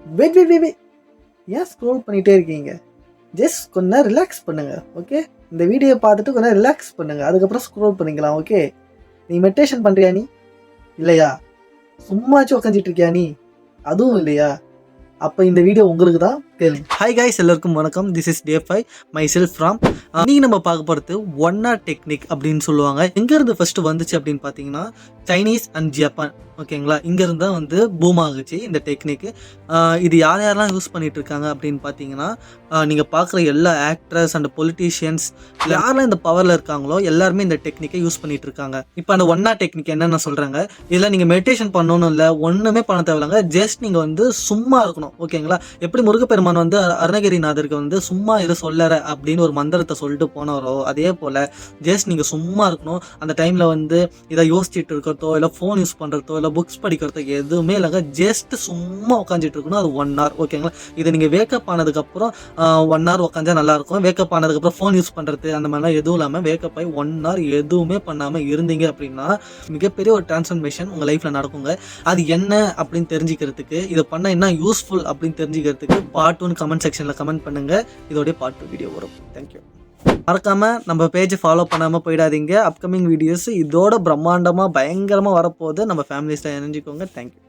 Wait wait wait wait. ஏன் scroll பண்ணிகிட்டே இருக்கீங்க? ஜஸ்ட் கொஞ்ச நேரம் ரிலாக்ஸ் பண்ணுங்கள். ஓகே, இந்த வீடியோ பார்த்துட்டு கொஞ்ச நேரம் ரிலாக்ஸ் பண்ணுங்கள், அதுக்கப்புறம் ஸ்க்ரோல் பண்ணிக்கலாம். ஓகே, நீ மெடிடேஷன் பண்ணுறியா? நீ இல்லையா? சும்மாச்சும் உட்காந்துட்டு இருக்கியா நீ? அதுவும் இல்லையா? அப்போ இந்த வீடியோ உங்களுக்கு தான். கேளுங்க. ஹாய் காய்ஸ், எல்லாருக்கும் வணக்கம். This is day 5 my self from. நீங்கள் நம்ம பார்க்க போகிறது ஒன் ஆர் டெக்னிக் அப்படின்னு சொல்லுவாங்க. எங்கேருந்து ஃபஸ்ட்டு வந்துச்சு அப்படின்னு பார்த்தீங்கன்னா சைனீஸ் அண்ட் ஜப்பான். ஓகேங்களா, இங்கேருந்து தான் வந்து பூம் ஆகுச்சு இந்த டெக்னிக்கு. இது யாரெல்லாம் யூஸ் பண்ணிட்டு இருக்காங்க அப்படின்னு பார்த்தீங்கன்னா, நீங்கள் பார்க்குற எல்லா ஆக்ட்ரஸ் அண்ட் பொலிட்டீஷியன்ஸ் யாரெல்லாம் இந்த பவரில் இருக்காங்களோ எல்லாருமே இந்த டெக்னிக்கை யூஸ் பண்ணிட்டு இருக்காங்க. இப்போ அந்த ஒன் ஆர் டெக்னிக் என்னென்ன சொல்கிறாங்க, இதில் நீங்கள் மெடிடேஷன் பண்ணணும் இல்லை, ஒன்றுமே பண்ண தேவையில்லைங்க. ஜஸ்ட் நீங்கள் வந்து சும்மா இருக்கணும். ஓகேங்களா, எப்படி முருகப்பெருமான் வந்து அருணகிரிநாதருக்கு வந்து சும்மா இரு சொல்லற அப்படின்னு ஒரு மந்திரத்தை சொல்லிட்டு போனவரோ, அதே போல் ஜஸ்ட் நீங்கள் சும்மா இருக்கணும். அந்த டைமில் வந்து இதை யோசிச்சுட்டு இருக்கிறதோ இல்லை ஃபோன் யூஸ் பண்ணுறதோ இல்லை புக்ஸ் படிக்கிறதோ எதுவுமே இல்லைங்க. ஜஸ்ட் சும்மா உட்காந்துட்டு இருக்கணும். அது 1 hour. ஓகேங்களா, இதை நீங்கள் வேக்கப் ஆனதுக்கப்புறம் 1 hour உட்காந்தா நல்லாயிருக்கும். வேக்கப் ஆனதுக்கப்புறம் ஃபோன் யூஸ் பண்ணுறது அந்த மாதிரிலாம் எதுவும் இல்லாமல் வேக்கப் ஆகி 1 hour எதுவுமே பண்ணாமல் இருந்தீங்க அப்படின்னா மிகப்பெரிய ஒரு டிரான்ஸ்ஃபர்மேஷன் உங்கள் லைஃப்பில் நடக்குங்க. அது என்ன அப்படின்னு தெரிஞ்சுக்கிறதுக்கு, இதை பண்ணால் என்ன யூஸ்ஃபுல் அப்படின்னு தெரிஞ்சுக்கிறதுக்கு பார்ட் 1 கமெண்ட் செக்ஷனில் கமெண்ட் பண்ணுங்கள். இதோடைய பார்ட் 2 வீடியோ வரும். தேங்க்யூ. மறக்காமல் நம்ம பேஜை ஃபாலோ பண்ணாமல் போயிடாதீங்க. அப்கமிங் வீடியோஸ் இதோட பிரம்மாண்டமாக பயங்கரமாக வரப்போகுது. நம்ம ஃபேமிலிஸில் இணைஞ்சிக்கோங்க. தேங்க்யூ.